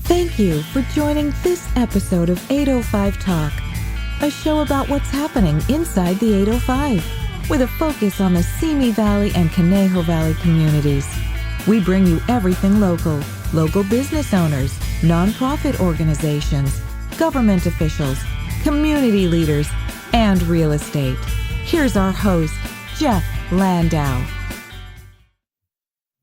Thank you for joining this episode of 805 Talk, a show about what's happening inside the 805, with a focus on the Simi Valley and Conejo Valley communities. We bring you everything local business owners, nonprofit organizations, government officials, community leaders, and real estate. Here's our host, Jeff Landau.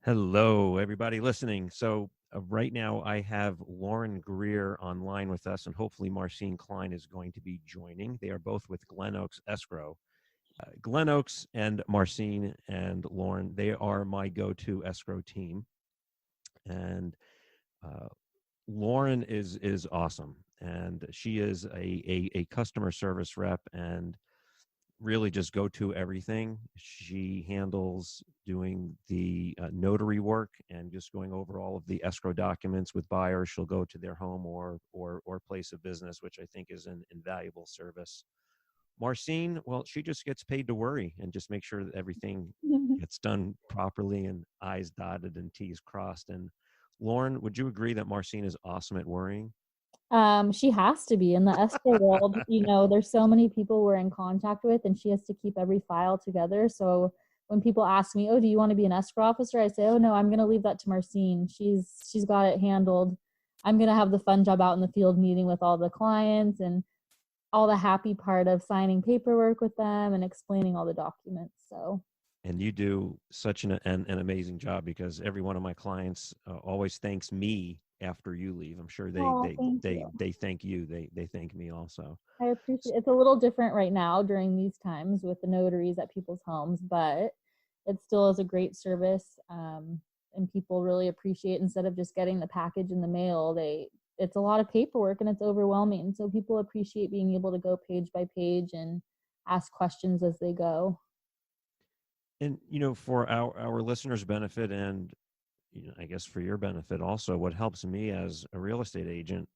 Hello, everybody listening. So right now I have Lauren Greer online with us, and hopefully Marcine Kline is going to be joining. They are both with Glen Escrow. Glen and Marcine and Lauren, they are my go-to escrow team. And Lauren is awesome, and she is a customer service rep and really just go to everything. She handles doing the notary work and just going over all of the escrow documents with buyers. She'll go to their home or place of business, which I think is an invaluable service. Marcine, well, she just gets paid to worry and just make sure that everything gets done properly and I's dotted and T's crossed. And Lauren, would you agree that Marcine is awesome at worrying? She has to be in the escrow world. There's so many people we're in contact with, and she has to keep every file together. So when people ask me, "Oh, do you want to be an escrow officer?" I say, "Oh no, I'm going to leave that to Marcine. She's got it handled. I'm going to have the fun job out in the field, meeting with all the clients and all the happy part of signing paperwork with them and explaining all the documents." So. And you do such an amazing job, because every one of my clients always thanks me after you leave. I'm sure they thank you. They thank me also. I appreciate it. It's a little different right now during these times with the notaries at people's homes, but it still is a great service. And people really appreciate, instead of just getting the package in the mail, it's a lot of paperwork and it's overwhelming. So people appreciate being able to go page by page and ask questions as they go. And, for our listeners' benefit, and, I guess for your benefit also, what helps me as a real estate agent,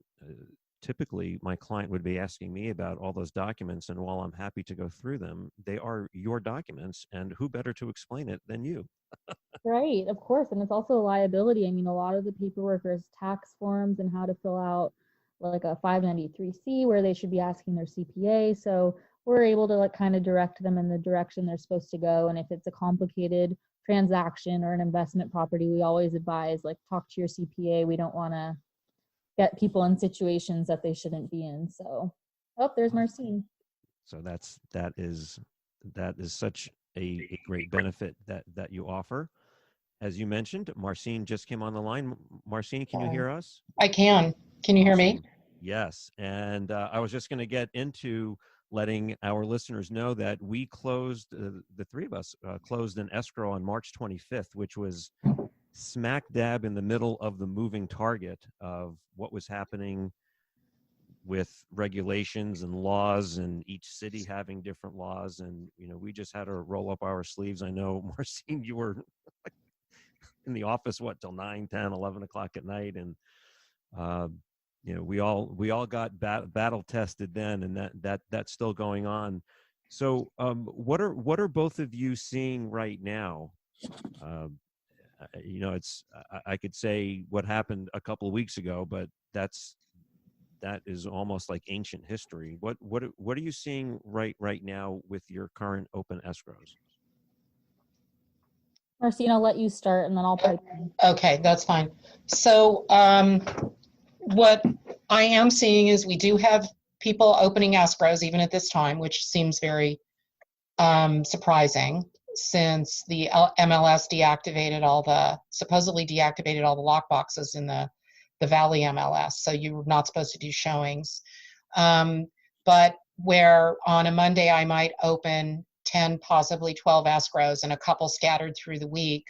typically my client would be asking me about all those documents. And while I'm happy to go through them, they are your documents, and who better to explain it than you? Right, of course. And it's also a liability. I mean, a lot of the paperwork is tax forms and how to fill out like a 593C, where they should be asking their CPA. So we're able to kind of direct them in the direction they're supposed to go. And if it's a complicated transaction or an investment property, we always advise, talk to your CPA. We don't want to get people in situations that they shouldn't be in. So, there's Marcine. So that is such a great benefit that you offer. As you mentioned, Marcine just came on the line. Marcine, can you hear us? I can. Can you hear me? Yes. And I was just going to get into letting our listeners know that we closed, the three of us closed an escrow on March 25th, which was smack dab in the middle of the moving target of what was happening with regulations and laws, and each city having different laws. And, we just had to roll up our sleeves. I know, Marcine, you were in the office, till 9, 10, 11 o'clock at night. And, we all got battle tested then, and that's still going on. So what are both of you seeing right now? I could say what happened a couple of weeks ago, but that is almost like ancient history. What are you seeing right now with your current open escrows? Marcine, I'll let you start and then I'll pipe in. Okay, that's fine. So what I am seeing is we do have people opening escrows even at this time, which seems very surprising, since the MLS supposedly deactivated all the lock boxes in the Valley MLS. So you're not supposed to do showings. But where on a Monday I might open 10, possibly 12 escrows and a couple scattered through the week,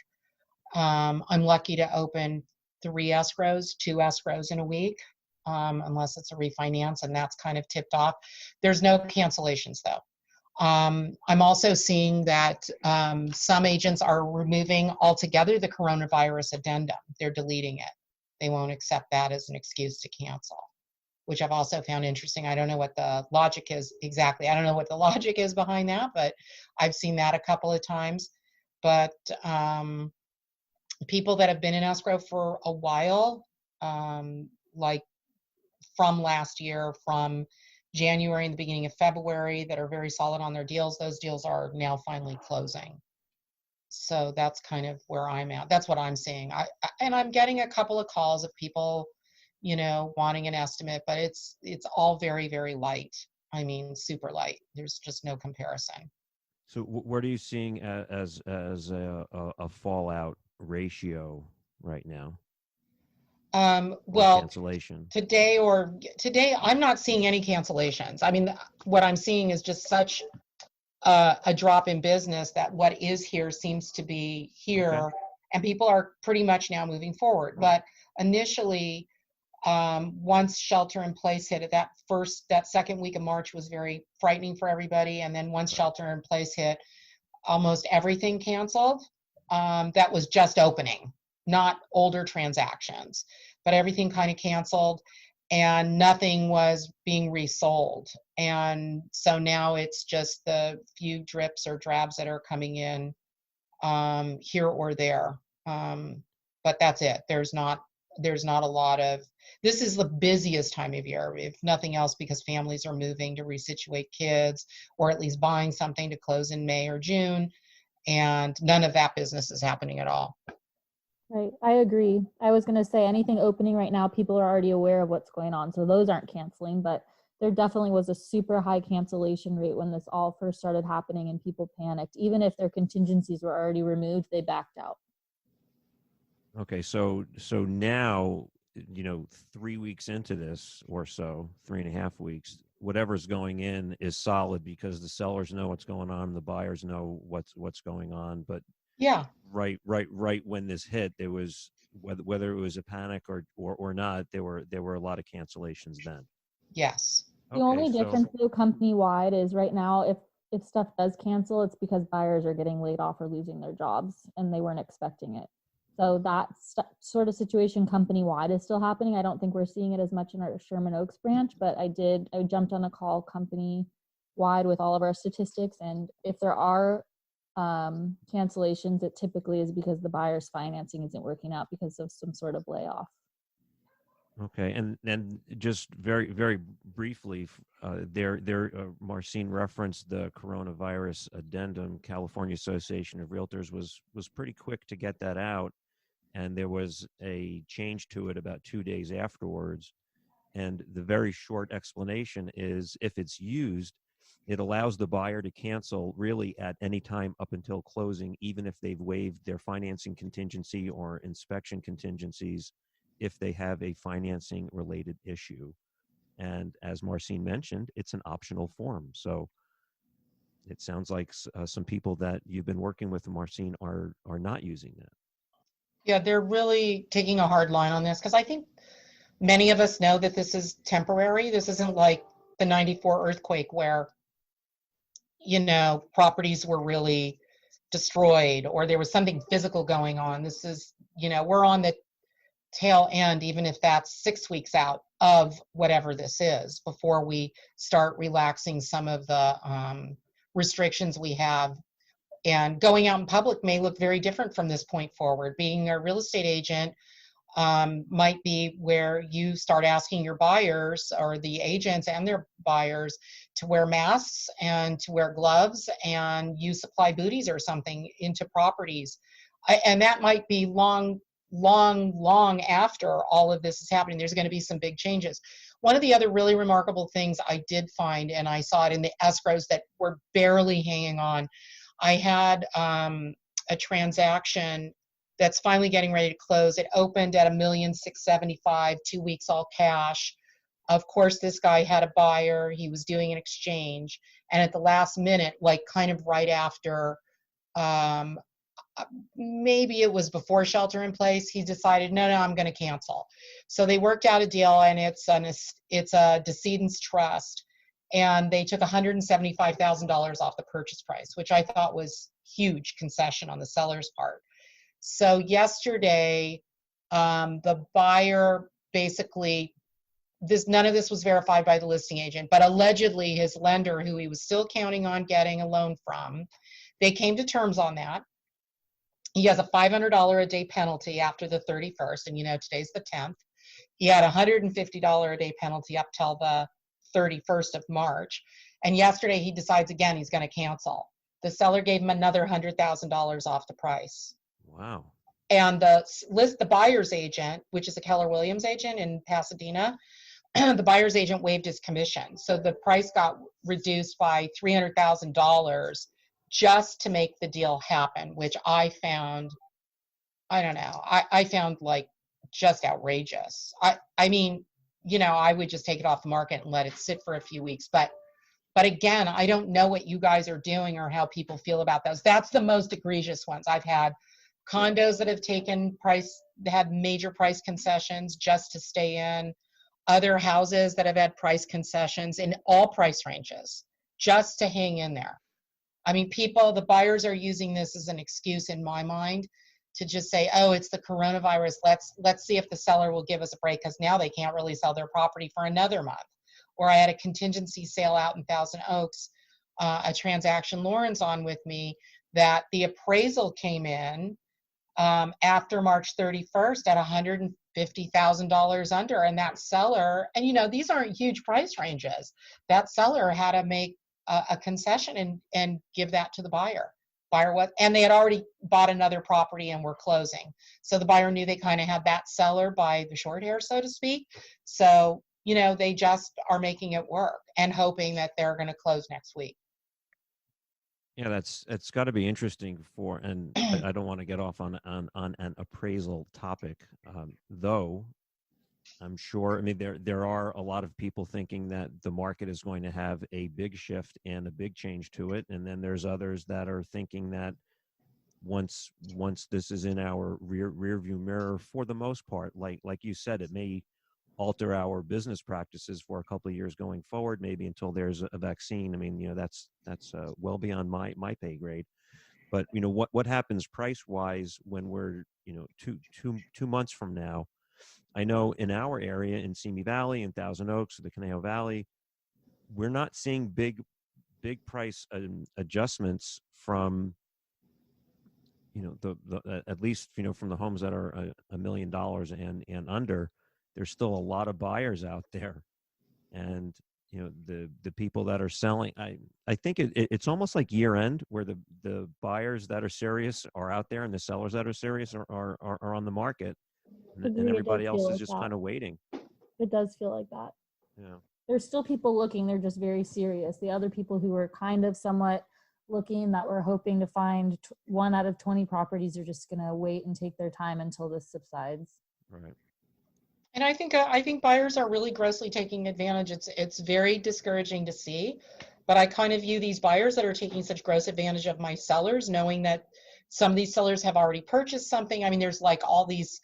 I'm lucky to open 2 escrows in a week, unless it's a refinance, and that's kind of tipped off. There's no cancellations though. I'm also seeing that some agents are removing altogether the coronavirus addendum. They're deleting it. They won't accept that as an excuse to cancel, which I've also found interesting. I don't know what the logic is exactly. I don't know what the logic is behind that, but I've seen that a couple of times. But people that have been in escrow for a while, like from last year, from January and the beginning of February, that are very solid on their deals. Those deals are now finally closing. So that's kind of where I'm at. That's what I'm seeing. And I'm getting a couple of calls of people, you know, wanting an estimate, but it's all very, very light. I mean, super light. There's just no comparison. So what are you seeing as a fallout ratio right now? Well, cancellation. Today, I'm not seeing any cancellations. I mean, what I'm seeing is just such a drop in business that what is here seems to be here, Okay. and people are pretty much now moving forward. But initially, once shelter in place hit, that second week of March was very frightening for everybody. And then once shelter in place hit, almost everything canceled. That was just opening, not older transactions, but everything kind of canceled, and nothing was being resold. And so now it's just the few drips or drabs that are coming in here or there. But that's it. There's not a lot of, this is the busiest time of year, if nothing else, because families are moving to resituate kids, or at least buying something to close in May or June. And none of that business is happening at all. Right. I agree. I was going to say anything opening right now, people are already aware of what's going on. So those aren't canceling, but there definitely was a super high cancellation rate when this all first started happening and people panicked. Even if their contingencies were already removed, they backed out. Okay. So now, you know, 3 weeks into this or so, 3.5 weeks, whatever's going in is solid because the sellers know what's going on, the buyers know what's going on. But yeah, right when this hit, there was, whether it was a panic or not, there were a lot of cancellations then. Yes. The only difference though company wide is right now, if stuff does cancel, it's because buyers are getting laid off or losing their jobs and they weren't expecting it. So that sort of situation company wide is still happening. I don't think we're seeing it as much in our Sherman Oaks branch, but I jumped on a call company wide with all of our statistics. And if there are cancellations, it typically is because the buyer's financing isn't working out because of some sort of layoff. Okay, and just very, very briefly, Marcine referenced the coronavirus addendum. California Association of Realtors was pretty quick to get that out, and there was a change to it about 2 days afterwards. And the very short explanation is, if it's used, it allows the buyer to cancel really at any time up until closing, even if they've waived their financing contingency or inspection contingencies, if they have a financing related issue. And as Marcine mentioned, it's an optional form. So it sounds like some people that you've been working with, Marcine, are not using that. Yeah, they're really taking a hard line on this, because I think many of us know that this is temporary. This isn't like the 94 earthquake where, you know, properties were really destroyed or there was something physical going on. This is, you know, we're on the tail end, even if that's 6 weeks out of whatever this is, before we start relaxing some of the restrictions we have. And going out in public may look very different from this point forward. Being a real estate agent might be where you start asking your buyers, or the agents and their buyers, to wear masks and to wear gloves and use supply booties or something into properties. And that might be long after all of this is happening. There's going to be some big changes. One of the other really remarkable things I did find, and I saw it in the escrows that were barely hanging on, I had a transaction that's finally getting ready to close. It opened at $1,675,000, 2 weeks all cash. Of course, this guy had a buyer. He was doing an exchange, and at the last minute, like kind of right after, maybe it was before shelter in place, he decided, no, I'm going to cancel. So they worked out a deal, and it's a decedent's trust, and they took $175,000 off the purchase price, which I thought was huge concession on the seller's part. So yesterday, the buyer basically, none of this was verified by the listing agent, but allegedly his lender, who he was still counting on getting a loan from, they came to terms on that. He has a $500 a day penalty after the 31st, and you know, today's the 10th. He had a $150 a day penalty up till the 31st of March. And yesterday he decides again he's going to cancel. The seller gave him another $100,000 off the price. Wow. And the buyer's agent, which is a Keller Williams agent in Pasadena, the buyer's agent waived his commission. So the price got reduced by $300,000 just to make the deal happen, which I found, I don't know, I found like just outrageous. I mean, you know, I would just take it off the market and let it sit for a few weeks. But again, I don't know what you guys are doing or how people feel about those. That's the most egregious ones. I've had condos that have taken had major price concessions just to stay in. Other houses that have had price concessions in all price ranges just to hang in there. I mean, the buyers are using this as an excuse in my mind to just say, oh, it's the coronavirus. Let's see if the seller will give us a break, because now they can't really sell their property for another month. Or I had a contingency sale out in Thousand Oaks, a transaction Lauren's on with me, that the appraisal came in after March 31st at $150,000 under, and that seller, and you know, these aren't huge price ranges, that seller had to make a concession and give that to the buyer. And they had already bought another property and were closing. So the buyer knew they kind of had that seller by the short hair, so to speak. So, you know, they just are making it work and hoping that they're going to close next week. Yeah, it's got to be interesting and I don't want to get off on an appraisal topic, though. I'm sure. I mean, there are a lot of people thinking that the market is going to have a big shift and a big change to it, and then there's others that are thinking that once this is in our rear view mirror, for the most part, like you said, it may alter our business practices for a couple of years going forward, maybe until there's a vaccine. I mean, you know, that's well beyond my pay grade. But you know, what happens price wise when we're, you know, two months from now? I know in our area in Simi Valley, in Thousand Oaks, the Conejo Valley, we're not seeing big price adjustments from, you know, the at least, you know, from the homes that are $1 million and under. There's still a lot of buyers out there, and you know, the people that are selling. I think it's almost like year end, where the buyers that are serious are out there and the sellers that are serious are on the market. And everybody else is just kind of waiting. It does feel like that. Yeah. There's still people looking. They're just very serious. The other people who were kind of somewhat looking, that were hoping to find 1 out of 20 properties, are just going to wait and take their time until this subsides. Right. And I think buyers are really grossly taking advantage. It's very discouraging to see, but I kind of view these buyers that are taking such gross advantage of my sellers, knowing that some of these sellers have already purchased something. I mean, there's like all these,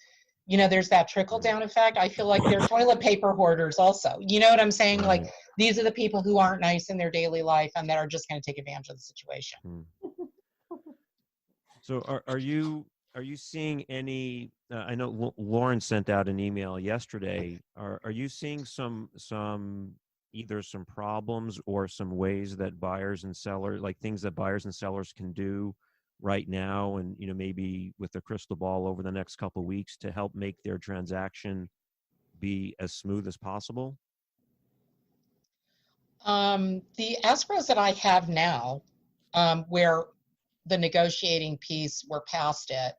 you know, there's that trickle down effect. I feel like they're toilet paper hoarders also. You know what I'm saying? Right. Like, these are the people who aren't nice in their daily life and that are just going to take advantage of the situation. So are you seeing any, I know Lauren sent out an email yesterday. Are you seeing either some problems or some ways that buyers and sellers, like things that buyers and sellers can do right now, and, you know, maybe with the crystal ball over the next couple of weeks to help make their transaction be as smooth as possible? The escrows that I have now, where the negotiating piece, we're past it.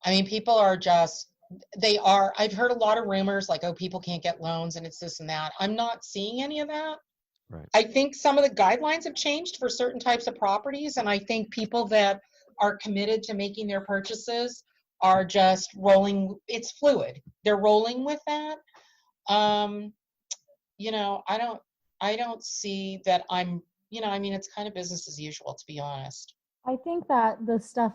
I mean, people are I've heard a lot of rumors like, oh, people can't get loans and it's this and that. I'm not seeing any of that. Right. I think some of the guidelines have changed for certain types of properties, and I think people that are committed to making their purchases are just rolling. It's fluid. They're rolling with that. You know, I don't see that I mean, it's kind of business as usual, to be honest. I think that the stuff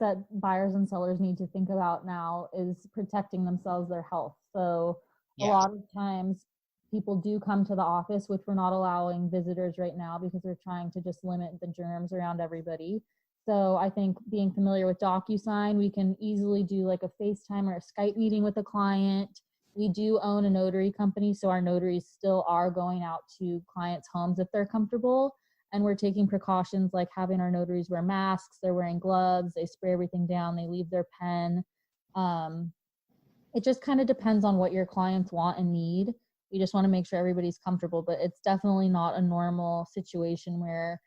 that buyers and sellers need to think about now is protecting themselves, their health. So a lot of times people do come to the office, which we're not allowing visitors right now because we're trying to just limit the germs around everybody. So I think being familiar with DocuSign, we can easily do like a FaceTime or a Skype meeting with a client. We do own a notary company, so our notaries still are going out to clients' homes if they're comfortable. And we're taking precautions like having our notaries wear masks, they're wearing gloves, they spray everything down, they leave their pen. It just kind of depends on what your clients want and need. We just want to make sure everybody's comfortable, but it's definitely not a normal situation where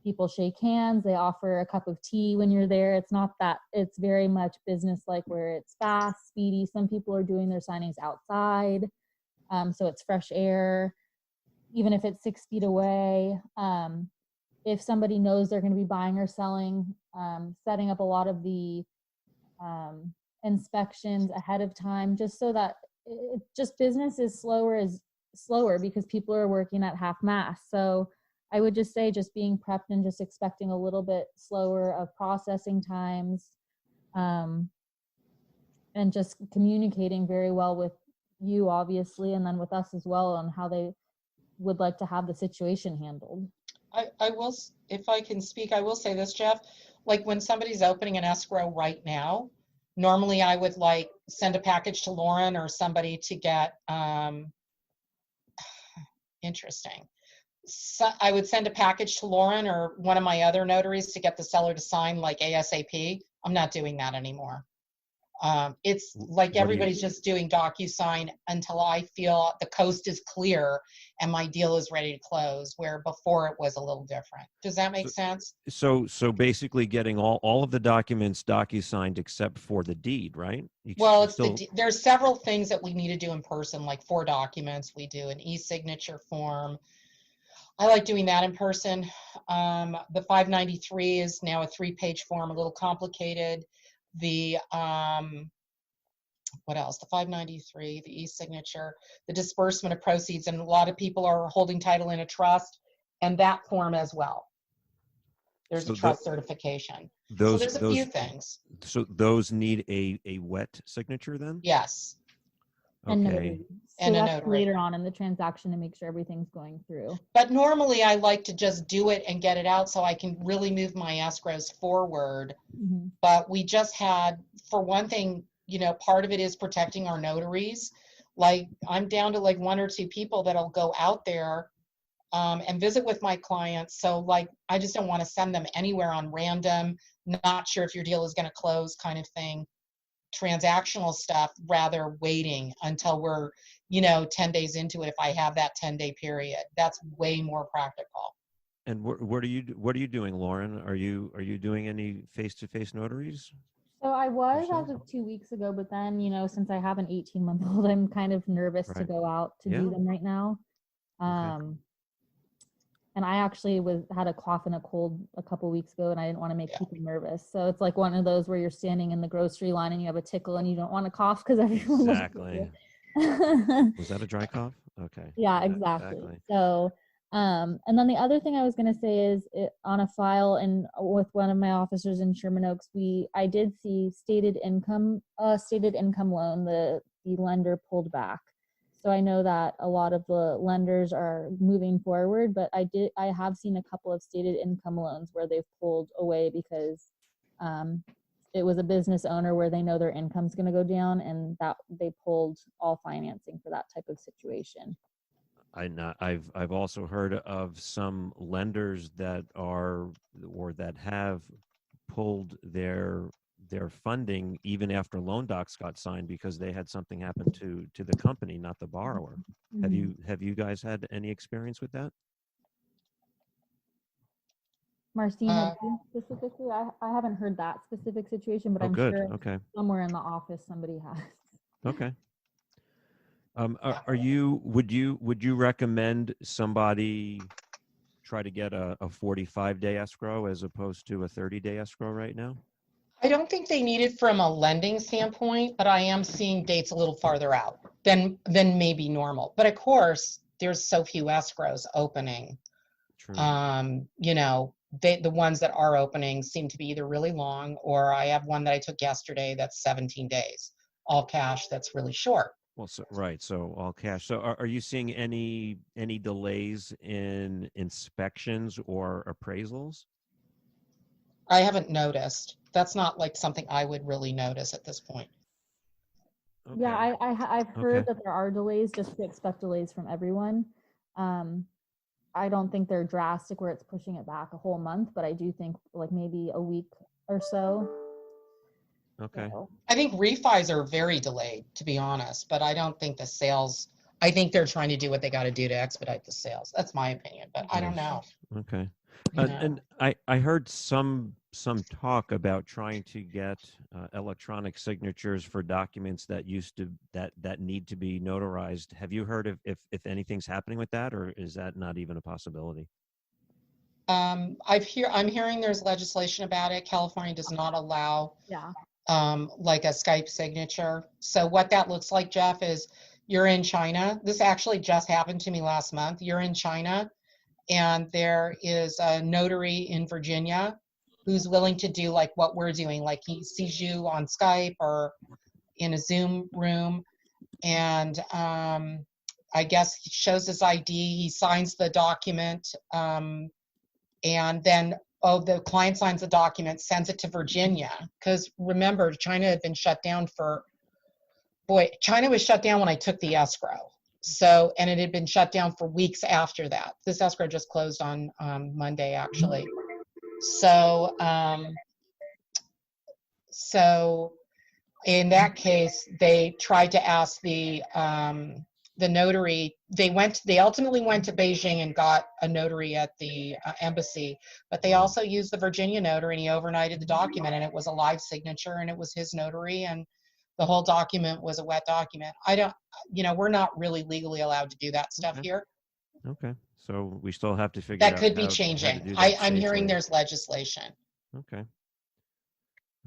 people shake hands, they offer a cup of tea when you're there. It's not that. It's very much business like, where it's fast, speedy. Some people are doing their signings outside, so it's fresh air, even if it's 6 feet away. If somebody knows they're going to be buying or selling, setting up a lot of the inspections ahead of time, just so that just business is slower because people are working at half mast. So I would just say just being prepped and just expecting a little bit slower of processing times, and just communicating very well with you, obviously, and then with us as well, on how they would like to have the situation handled. I will, if I can speak, I will say this, Jeff. Like when somebody's opening an escrow right now, normally I would like send a package to Lauren or somebody to get, interesting. So I would send a package to Lauren or one of my other notaries to get the seller to sign like ASAP. I'm not doing that anymore. It's like everybody's just doing DocuSign until I feel the coast is clear and my deal is ready to close, where before it was a little different. Does that make sense? So basically getting all of the documents DocuSigned except for the deed, right? Well, it's there's several things that we need to do in person, like 4 documents. We do an e-signature form. I like doing that in person. The 593 is now a 3-page form, a little complicated. The what else? The 593, the e-signature, the disbursement of proceeds, and a lot of people are holding title in a trust, and that form as well. There's a trust certification. So there's a few things. So those need a wet signature then? Yes. And Okay. notary. So And a that's notary. later on in the transaction to make sure everything's going through. But normally I like to just do it and get it out so I can really move my escrows forward. Mm-hmm. But we just had, for one thing, you know, part of it is protecting our notaries. Like I'm down to like 1 or 2 people that'll go out there and visit with my clients. So like, I just don't want to send them anywhere on random, not sure if your deal is going to close kind of thing. Transactional stuff, rather waiting until we're, you know, 10 days into it. If I have that 10-day period, that's way more practical. And what are you doing, Lauren? Are you doing any face-to-face notaries? So I was as of 2 weeks ago, but then, you know, since I have an 18-month-old, I'm kind of nervous to go out to do them right now. And I actually had a cough and a cold a couple weeks ago, and I didn't want to make people nervous. So it's like one of those where you're standing in the grocery line and you have a tickle and you don't want to cough because everyone looks at you. Was that a dry cough? Okay. Yeah, exactly. So, and then the other thing I was going to say is on a file and with one of my officers in Sherman Oaks, I did see stated income loan, the lender pulled back. So I know that a lot of the lenders are moving forward, but I have seen a couple of stated income loans where they've pulled away because it was a business owner where they know their income's going to go down, and that they pulled all financing for that type of situation. I've also heard of some lenders that have pulled their funding even after loan docs got signed because they had something happen to the company, not the borrower. Mm-hmm. Have you guys had any experience with that? Marcine, have you specifically? I haven't heard that specific situation, but I'm sure somewhere in the office somebody has. Okay. Would you recommend somebody try to get a 45-day escrow as opposed to a 30-day escrow right now? I don't think they need it from a lending standpoint, but I am seeing dates a little farther out than maybe normal. But of course, there's so few escrows opening. True. You know, the ones that are opening seem to be either really long, or I have one that I took yesterday that's 17 days, all cash. That's really short. Well, so all cash. So are you seeing any delays in inspections or appraisals? I haven't noticed. That's not like something I would really notice at this point. Okay. Yeah, I've heard that there are delays, just to expect delays from everyone. I don't think they're drastic where it's pushing it back a whole month, but I do think like maybe a week or so. Okay. So, I think refis are very delayed, to be honest, but I don't think the sales, I think they're trying to do what they got to do to expedite the sales. That's my opinion, but I don't Nice. know. Okay. You know. And I heard some talk about trying to get electronic signatures for documents that used to that need to be notarized. Have you heard of if anything's happening with that, or is that not even a possibility? I'm hearing there's legislation about it. California does not allow yeah. like a Skype signature. So what that looks like, Jeff, is you're in China. This actually just happened to me last month. You're in China, and there is a notary in Virginia who's willing to do like what we're doing. Like he sees you on Skype or in a Zoom room, and I guess he shows his ID. He signs the document. And then the client signs the document, sends it to Virginia, because remember, China had been shut down China was shut down when I took the escrow. So, and it had been shut down for weeks after that. This escrow just closed on Monday, actually. So, so in that case, they tried to ask the notary. They ultimately went to Beijing and got a notary at the embassy, but they also used the Virginia notary, and he overnighted the document, and it was a live signature, and it was his notary, and the whole document was a wet document. We're not really legally allowed to do that stuff here. Okay. So we still have to figure That out could be how to changing. do that I'm hearing safely. there's legislation. Okay.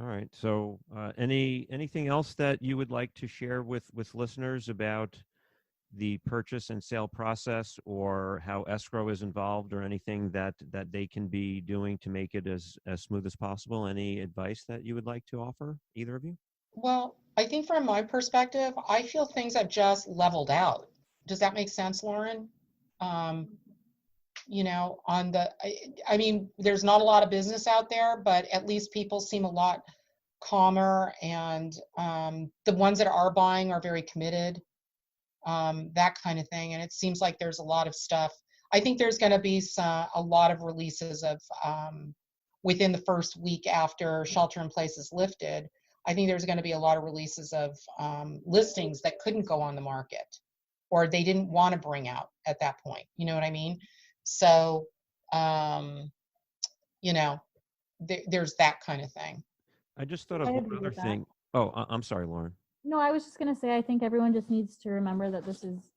All right. So anything else that you would like to share with listeners about the purchase and sale process, or how escrow is involved, or anything that they can be doing to make it as smooth as possible? Any advice that you would like to offer, either of you? Well, I think from my perspective, I feel things have just leveled out. Does that make sense, Lauren? I mean, there's not a lot of business out there, but at least people seem a lot calmer, and the ones that are buying are very committed, that kind of thing. And it seems like there's a lot of stuff. I think there's going to be a lot of releases of within the first week after shelter in place is lifted. I think there's going to be a lot of releases of listings that couldn't go on the market, or they didn't want to bring out at that point. You know what I mean? So, there's that kind of thing. I just thought of I one agree other with that. thing. Oh, I'm sorry, Lauren. No, I was just going to say, I think everyone just needs to remember that this is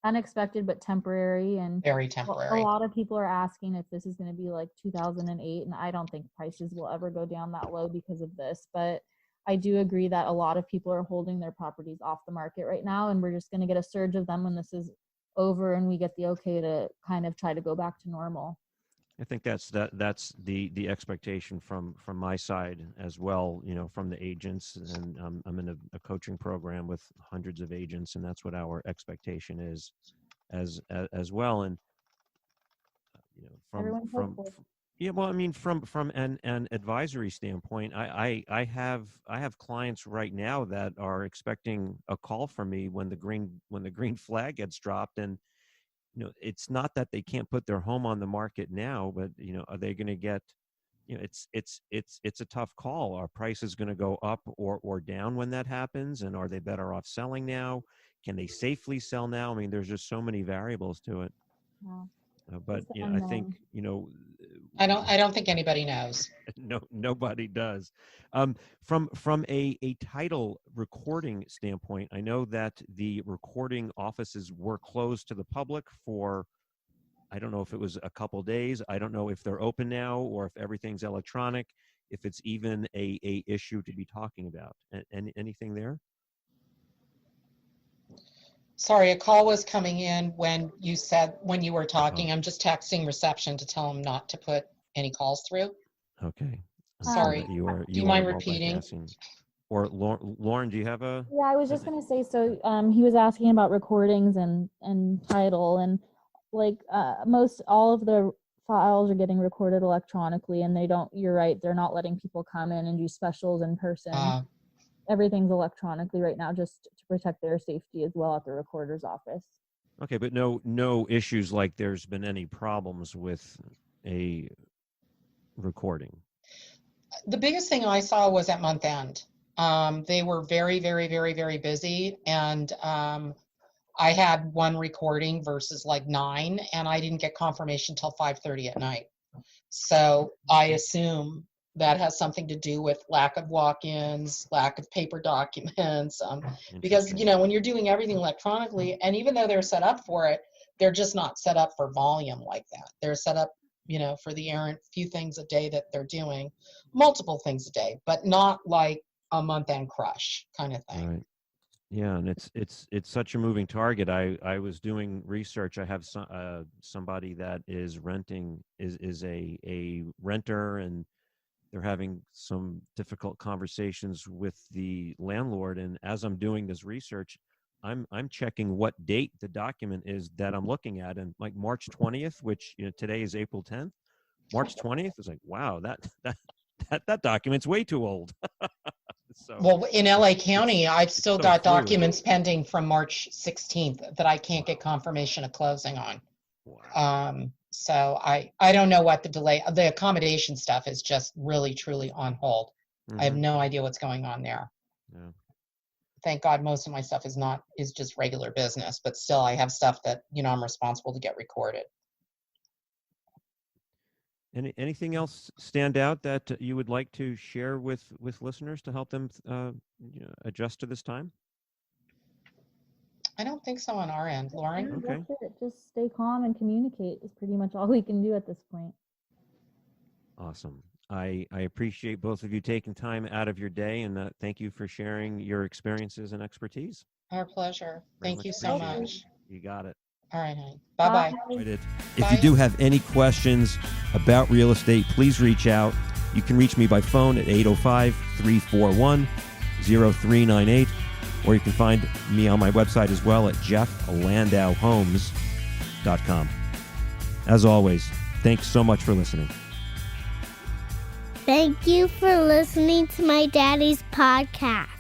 unexpected but temporary. And Very a temporary. lot of people are asking if this is going to be like 2008. And I don't think prices will ever go down that low because of this. But I do agree that a lot of people are holding their properties off the market right now. And we're just going to get a surge of them when this is over and we get the okay to kind of try to go back to normal. I think that's the expectation from my side as well, from the agents. And I'm in a coaching program with hundreds of agents, and that's what our expectation is as well. And Everyone's hopeful. yeah, well, I mean, from an advisory standpoint, I have clients right now that are expecting a call from me when the green flag gets dropped. And it's not that they can't put their home on the market now, but are they going to get, it's a tough call. Are prices going to go up or down when that happens? And are they better off selling now? Can they safely sell now? I mean, there's just so many variables to it. Yeah. But It's I think I don't think anybody knows. nobody does. From a title recording standpoint, I know that the recording offices were closed to the public for, I don't know if it was a couple days. I don't know if they're open now or if everything's electronic, if it's even a issue to be talking about. Anything there? Sorry, a call was coming in when you were talking. I'm just texting reception to tell them not to put any calls through. Okay. Sorry. You are Do you mind repeating? multitasking. Or Lauren, do you have a? Yeah, I was just gonna say. So, he was asking about recordings and title, and like most all of the files are getting recorded electronically, and they don't. You're right. They're not letting people come in and do specials in person. Everything's electronically right now, just to protect their safety as well at the recorder's office. Okay, but no issues like there's been any problems with a recording. The biggest thing I saw was at month end. They were very, very, very, very busy, and I had one recording versus like 9, and I didn't get confirmation till 5:30 at night. So I assume that has something to do with lack of walk-ins, lack of paper documents, because when you're doing everything electronically, and even though they're set up for it, they're just not set up for volume like that. They're set up, for the errant few things a day that they're doing, multiple things a day, but not like a month-end crush kind of thing. Right. Yeah, and it's such a moving target. I was doing research. I have somebody that is renting is a renter, and they're having some difficult conversations with the landlord. And as I'm doing this research, I'm checking what date the document is that I'm looking at, and like March 20th, which today is April 10th. March 20th is like, wow, that document's way too old. So, well, in LA County, I've still got documents pending from March 16th that I can't get confirmation of closing on. Wow. So I don't know what the accommodation stuff is just really, truly on hold. I have no idea what's going on there. Yeah. Thank God most of my stuff is just regular business, but still I have stuff that, I'm responsible to get recorded. Anything else stand out that you would like to share with listeners to help them adjust to this time? I don't think so on our end, Lauren. Okay. That's it. Just stay calm and communicate is pretty much all we can do at this point. Awesome. I appreciate both of you taking time out of your day, and thank you for sharing your experiences and expertise. Our pleasure. Very Thank you so appreciated. much. You got it. All right, honey. Bye-bye. If you do have any questions about real estate, please reach out. You can reach me by phone at 805-341-0398, or you can find me on my website as well at jefflandauhomes.com. As always, thanks so much for listening. Thank you for listening to my daddy's podcast.